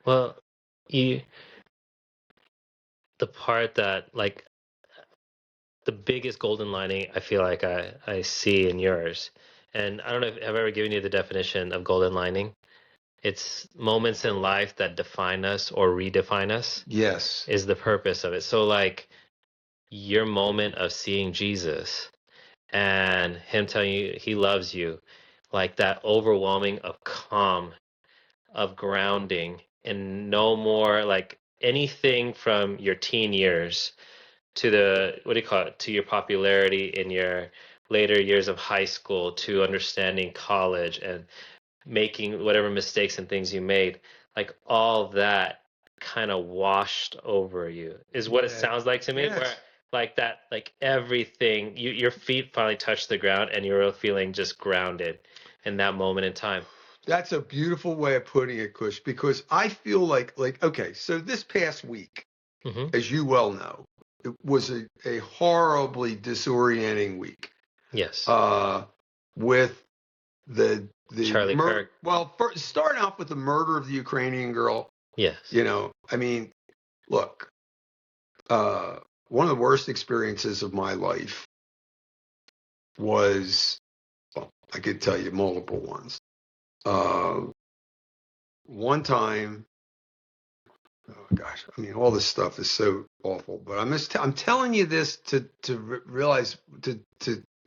Well, you the part that like the biggest golden lining I feel like I see in yours, and I don't know if I've ever given you the definition of golden lining. It's moments in life that define us or redefine us Yes. is the purpose of it. So like your moment of seeing Jesus and him telling you he loves you, like that overwhelming of calm, of grounding, and no more like anything from your teen years to the what do you call it, to your popularity in your later years of high school, to understanding college and making whatever mistakes and things you made, like all that kind of washed over you is what it Yeah. sounds like to me, where Yes. like that, like everything, your feet finally touched the ground and you're feeling just grounded in that moment in time. That's a beautiful way of putting it, Kush, because I feel like okay, so this past week, Hmm. as you well know, it was a horribly disorienting week. Yes. Uh, with the Charlie murder. Kirk. Well, first, starting off with the murder of the Ukrainian girl. Yes. I mean, look, uh, one of the worst experiences of my life was, well, I could tell you multiple ones. Uh, one time, oh gosh, I mean, all this stuff is so awful, but I'm telling you this to realize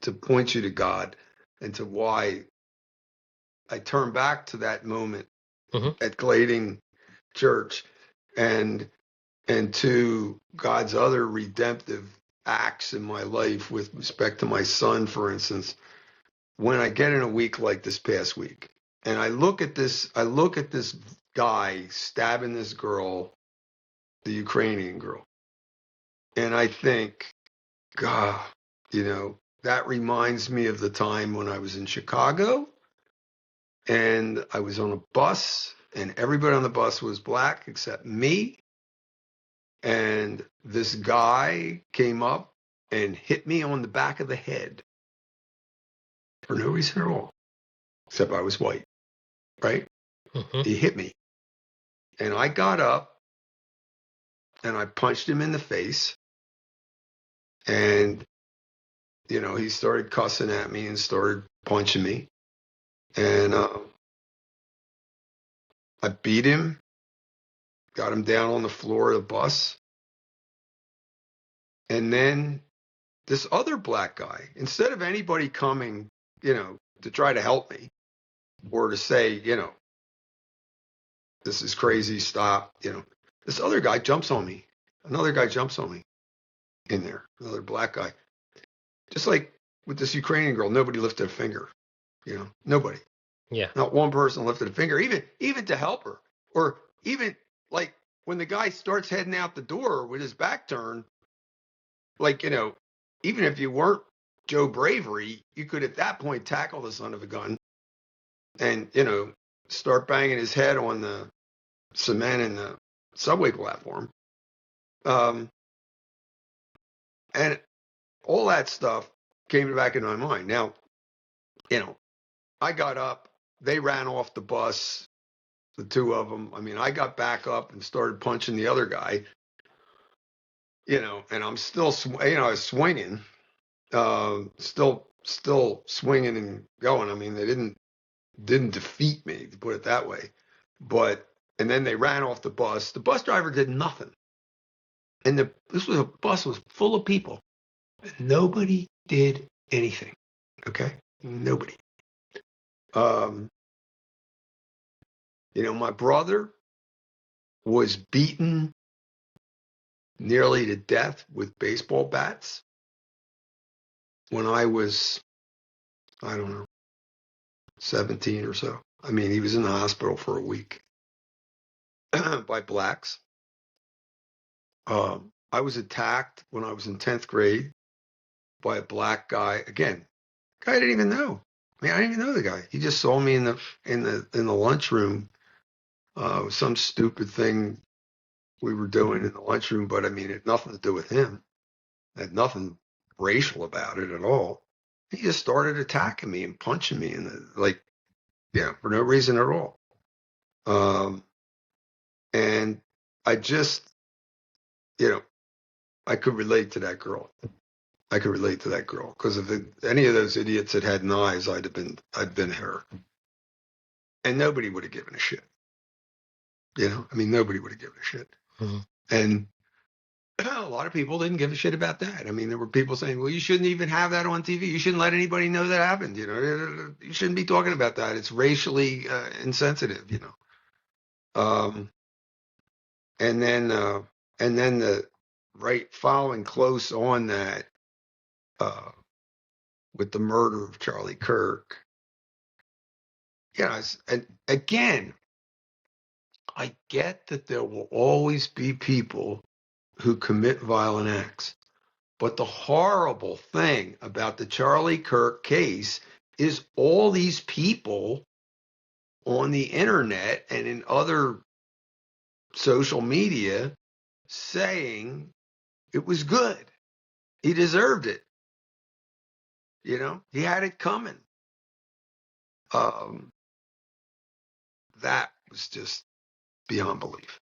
to point you to God and to why I turn back to that moment Hmm. at Glading Church and to God's other redemptive acts in my life with respect to my son, for instance, when I get in a week like this past week, and I look at this guy stabbing this girl, the Ukrainian girl, and I think, God, that reminds me of the time when I was in Chicago and I was on a bus and everybody on the bus was black except me. And this guy came up and hit me on the back of the head for no reason at all, except I was white, right? Hmm. He hit me. And I got up and I punched him in the face. And, he started cussing at me and started punching me. And I beat him, got him down on the floor of the bus. And then this other black guy, instead of anybody coming, to try to help me or to say, this is crazy, stop, this other guy jumps on me. Another guy jumps on me in there, another black guy. Just like with this Ukrainian girl, nobody lifted a finger, nobody. Yeah. Not one person lifted a finger, even to help her. Or even like when the guy starts heading out the door with his back turned, like, even if you weren't Joe Bravery, you could at that point tackle the son of a gun and, start banging his head on the cement in the subway platform. Um, and all that stuff came back in my mind. Now, I got up, they ran off the bus, the two of them. I mean, I got back up and started punching the other guy, and I'm still, I was swinging, still swinging and going. I mean, they didn't defeat me, to put it that way. And then they ran off the bus. The bus driver did nothing. And this was a bus was full of people. Nobody did anything. Okay? Nobody. Um, my brother was beaten nearly to death with baseball bats when I was, I don't know, 17 or so. I mean, he was in the hospital for a week by blacks. I was attacked when I was in 10th grade by a black guy. Again, guy I didn't even know. I mean, I didn't even know the guy. He just saw me in the lunchroom. Some stupid thing we were doing in the lunchroom, but I mean, it had nothing to do with him. It had nothing racial about it at all. He just started attacking me and punching me for no reason at all. Um, And I just, I could relate to that girl. I could relate to that girl because if any of those idiots had knives, I'd been her, and nobody would have given a shit. I mean, nobody would have given a shit. Mm-hmm. And a lot of people didn't give a shit about that. I mean, there were people saying, well, you shouldn't even have that on TV. You shouldn't let anybody know that happened. You shouldn't be talking about that. It's racially insensitive, Um, and then, the right following close on that, with the murder of Charlie Kirk. And again, I get that there will always be people who commit violent acts. But the horrible thing about the Charlie Kirk case is all these people on the internet and in other social media saying it was good. He deserved it. He had it coming. That was just beyond belief.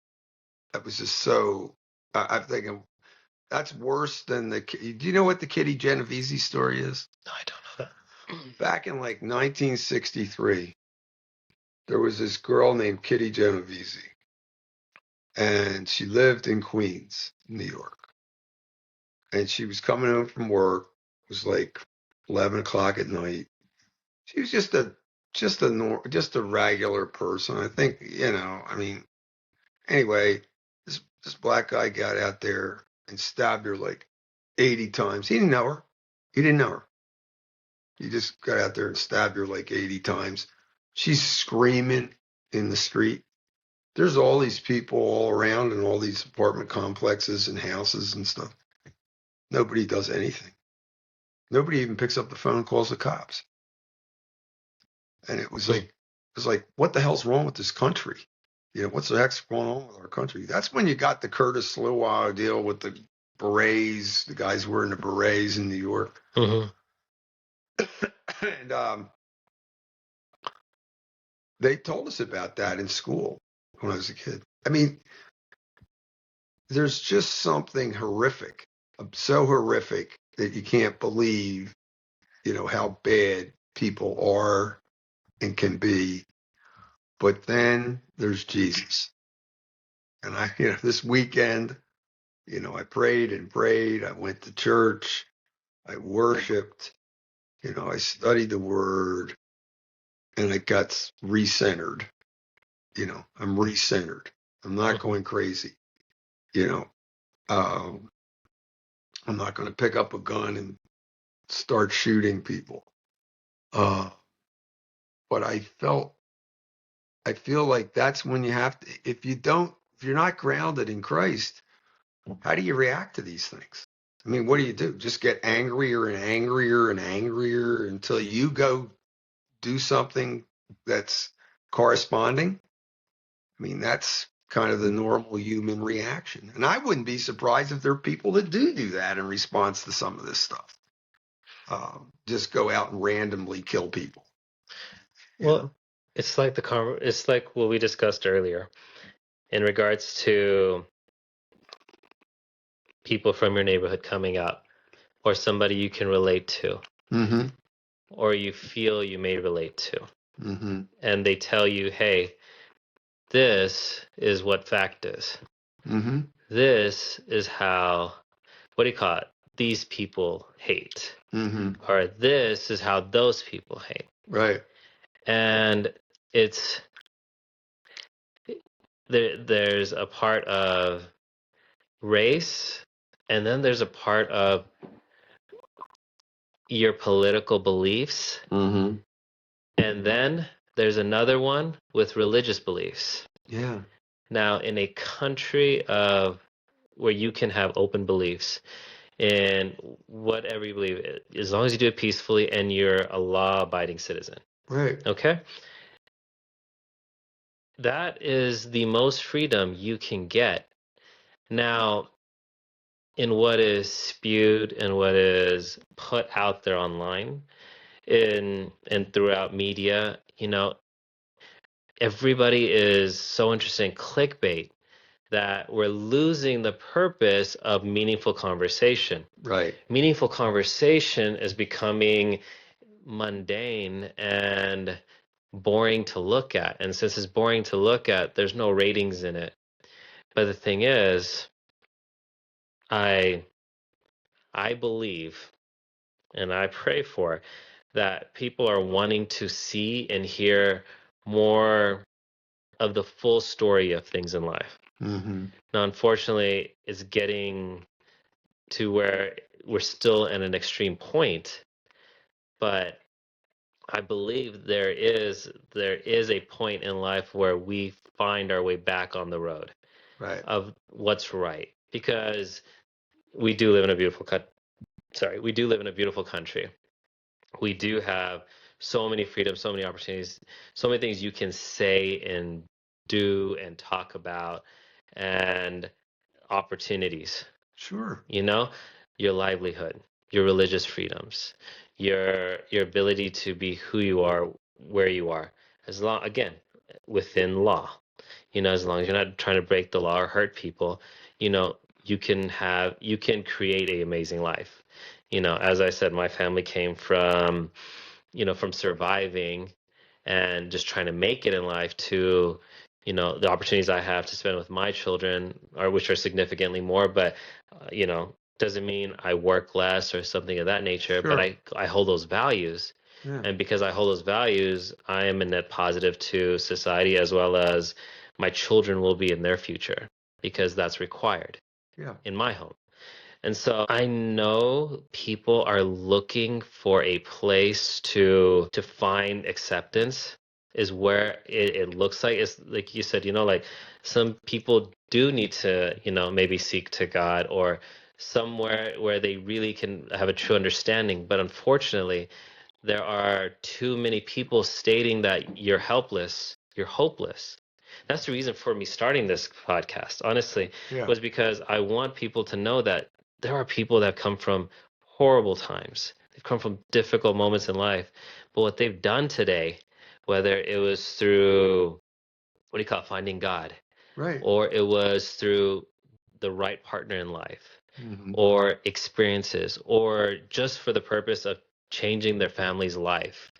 That was just so. I'm thinking that's worse than do you know what the Kitty Genovese story is? No, I don't know that. Back in like 1963, there was this girl named Kitty Genovese, and she lived in Queens, New York. And she was coming home from work. It was like 11 o'clock at night. She was just a regular person. I think, I mean, anyway, this black guy got out there and stabbed her like 80 times. He didn't know her. He didn't know her. He just got out there and stabbed her like 80 times. She's screaming in the street. There's all these people all around in all these apartment complexes and houses and stuff. Nobody does anything. Nobody even picks up the phone and calls the cops. And it was like, what the hell's wrong with this country? What's the heck's going on with our country? That's when you got the Curtis Sliwa deal with the berets, the guys wearing the berets in New York. Mm-hmm. And they told us about that in school when I was a kid. I mean, there's just something horrific, so horrific that you can't believe, how bad people are and can be. But then there's Jesus. And this weekend, I prayed and prayed. I went to church. I worshiped. I studied the word, and it got recentered. I'm recentered. I'm not going crazy. I'm not going to pick up a gun and start shooting people. But I feel like that's when you have to, if you're not grounded in Christ, how do you react to these things? I mean, what do you do? Just get angrier and angrier and angrier until you go do something that's corresponding? I mean, that's kind of the normal human reaction. And I wouldn't be surprised if there are people that do that in response to some of this stuff. Just go out and randomly kill people. Well, it's like it's like what we discussed earlier in regards to people from your neighborhood coming out, or somebody you can relate to, Mm-hmm. or you feel you may relate to. Mm-hmm. And they tell you, hey, this is what fact is. Mm-hmm. This is how, what do you call it? These people hate. Mm-hmm. Or this is how those people hate. Right. And there's a part of race, and then there's a part of your political beliefs. Mm-hmm. And then there's another one with religious beliefs. Yeah. Now, in a country of where you can have open beliefs in whatever you believe, as long as you do it peacefully and you're a law-abiding citizen. Right. Okay? That is the most freedom you can get. Now, in what is spewed and what is put out there online and throughout media, everybody is so interested in clickbait. that we're losing the purpose of meaningful conversation. Right. Meaningful conversation is becoming mundane and boring to look at. And since it's boring to look at, there's no ratings in it. But the thing is, I believe and I pray for that people are wanting to see and hear more of the full story of things in life. Mm-hmm. Now, unfortunately, it's getting to where we're still at an extreme point, but I believe there is a point in life where we find our way back on the road Right. of what's right, because we do live in a beautiful we do live in a beautiful country. We do have so many freedoms, so many opportunities, so many things you can say and do and talk about, and opportunities, Sure. you know, your livelihood, your religious freedoms, your ability to be who you are, where you are, as long, again, within law. As long as you're not trying to break the law or hurt people, you can create an amazing life. As I said, my family came from surviving and just trying to make it in life to, the opportunities I have to spend with my children which are significantly more, but, doesn't mean I work less or something of that nature, but Sure. I hold those values. Yeah. And because I hold those values, I am a net positive to society, as well as my children will be in their future, because that's required Yeah. in my home. And so I know people are looking for a place to find acceptance, is where it looks like. It's like you said, like some people do need to, maybe seek to God, or somewhere where they really can have a true understanding. But unfortunately, there are too many people stating that you're helpless, you're hopeless. That's the reason for me starting this podcast, honestly, Yeah. was because I want people to know that there are people that come from horrible times. They've come from difficult moments in life. But what they've done today, whether it was through, what do you call it, finding God, Right. or it was through the right partner in life, Mm-hmm. or experiences, or just for the purpose of changing their family's life.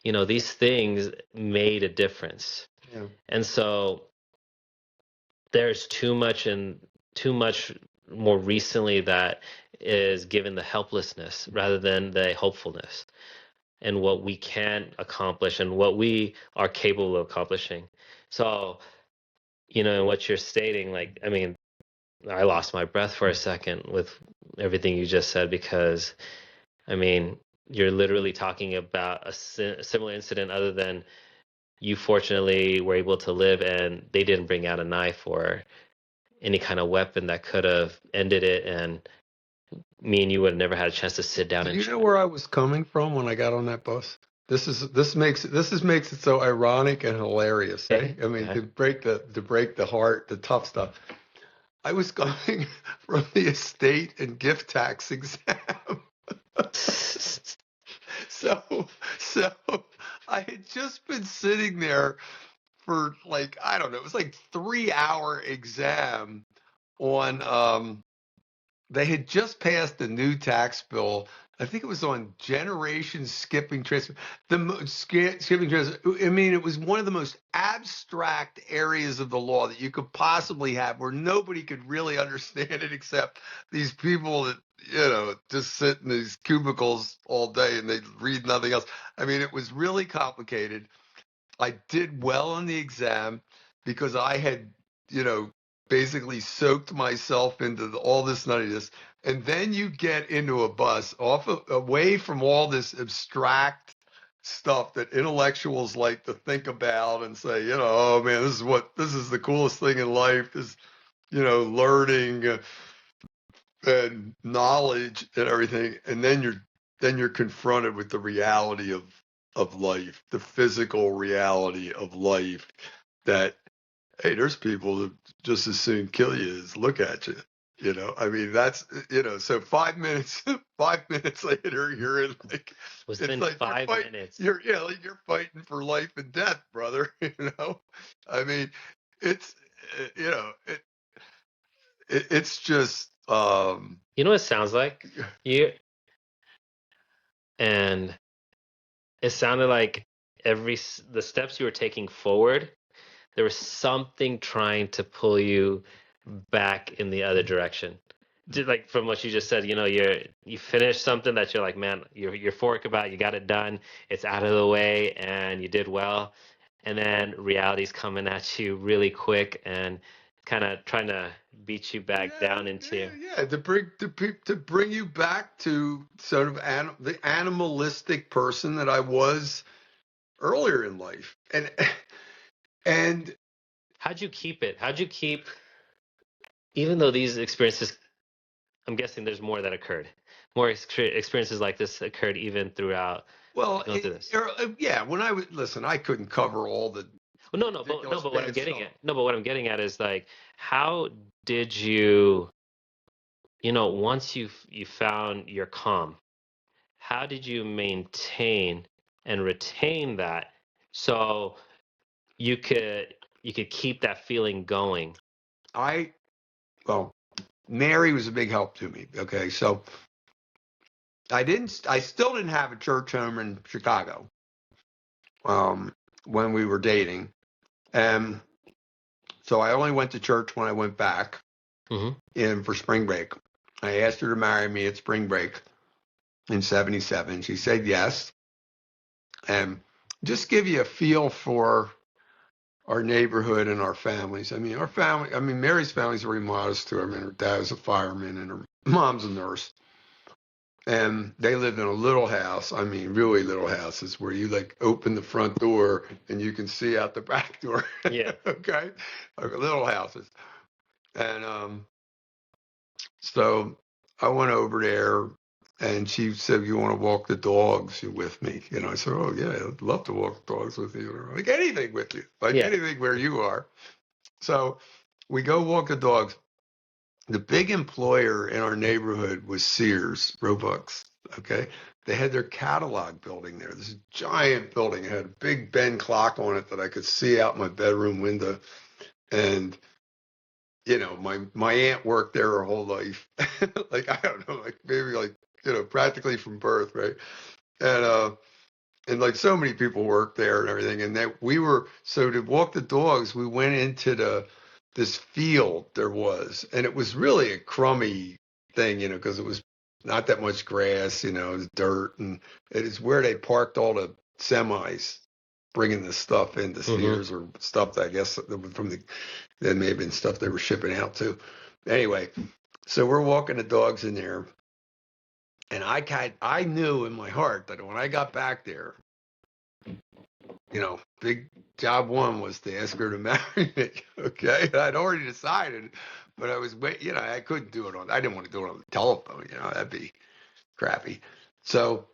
These things made a difference. Yeah. And so there's too much more recently that is given the helplessness rather than the hopefulness, and what we can accomplish and what we are capable of accomplishing. So, and what you're stating, like, I mean, I lost my breath for a second with everything you just said, because, I mean, you're literally talking about a similar incident, other than you fortunately were able to live and they didn't bring out a knife or any kind of weapon that could have ended it, and me and you would have never had a chance to sit down Do and you know chat. where I was coming from when I got on that bus? This makes it so ironic and hilarious, eh? Okay. I mean, to break the heart, the tough stuff. I was coming from the estate and gift tax exam. So so I had just been sitting there for, like, I don't know, it was like 3 hour exam on they had just passed the new tax bill. I think it was on generation skipping transfer. Skipping transfer. I mean, it was one of the most abstract areas of the law that you could possibly have, where nobody could really understand it except these people that just sit in these cubicles all day and they read nothing else. I mean, it was really complicated. I did well on the exam because I had, you know, basically soaked myself into all this nuttiness. And then you get into a bus away from all this abstract stuff that intellectuals like to think about and say, oh man, this is the coolest thing in life is, learning and knowledge and everything. And then you're confronted with the reality of life, the physical reality of life, that hey, there's people that just as soon kill you as look at you. I mean, that's, so 5 minutes, 5 minutes later, you're in, like, it's Within like you're five fighting, minutes. like you're fighting for life and death, brother. I mean, it's, it's just, You know what it sounds like? You and it sounded like the steps you were taking forward, there was something trying to pull you back in the other direction. Like from what you just said, you finished something that you're like, man, you're euphoric about, you got it done, it's out of the way, and you did well. And then reality's coming at you really quick and kind of trying to beat you back down into. to bring you back to sort of the animalistic person that I was earlier in life, and How'd you keep it? How'd you keep, even though these experiences, I'm guessing there's more that occurred, more experiences like this occurred even throughout well, going through this. yeah, when I would listen, I couldn't cover all the Well, no, no, ridiculous but what I'm bad getting stuff. at, no, but what I'm getting at is like, how did you, once you found your calm, how did you maintain and retain that so you could keep that feeling going? I well, Mary was a big help to me. Okay, so I still didn't have a church home in Chicago um, when we were dating, and so I only went to church when I went back Hmm. in for spring break. I asked her to marry me at spring break in '77. She said yes, and just give you a feel for our neighborhood and our families. I mean, Mary's family's very modest too. I mean, her dad was a fireman and her mom's a nurse. And they lived in a little house. I mean, really little houses where you like open the front door and you can see out the back door. Yeah. Okay. Like little houses. And so I went over there and she said, "You want to walk the dogs with me?" I said, "Oh, yeah, I'd love to walk the dogs with you." Like anything with you, like Yeah. anything where you are. So we go walk the dogs. The big employer in our neighborhood was Sears, Roebuck's. Okay. They had their catalog building there. This giant building. It had a big Ben clock on it that I could see out my bedroom window. And, my aunt worked there her whole life. Like, I don't know, like maybe like, practically from birth, right? And and like so many people worked there and everything. And that so to walk the dogs, we went into this field there was, and it was really a crummy thing, because it was not that much grass, it was dirt, and it is where they parked all the semis bringing the stuff into Hmm. Sears or stuff that I guess that may have been stuff they were shipping out to. Anyway, so we're walking the dogs in there, and I knew in my heart that when I got back there, big job one was to ask her to marry me. Okay. I'd already decided, but I was I couldn't do it I didn't want to do it on the telephone, that'd be crappy. So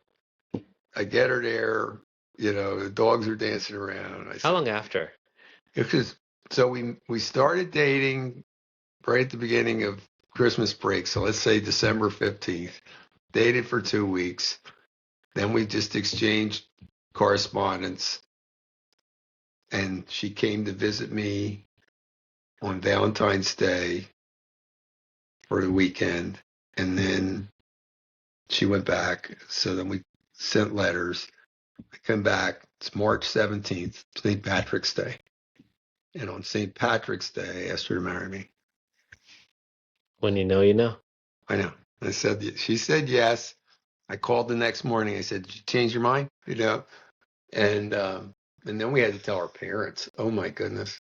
I get her there, the dogs are dancing around. I How said, long after? because, so we started dating right at the beginning of Christmas break. So let's say December 15th, dated for 2 weeks. Then we just exchanged correspondence and she came to visit me on Valentine's Day for the weekend, and then she went back. So then we sent letters. I come back. It's March 17th, St. Patrick's Day. And on St. Patrick's Day, I asked her to marry me. When you know, you know. I know. She said yes. I called the next morning. I said, "Did you change your mind?" And then we had to tell our parents. Oh my goodness.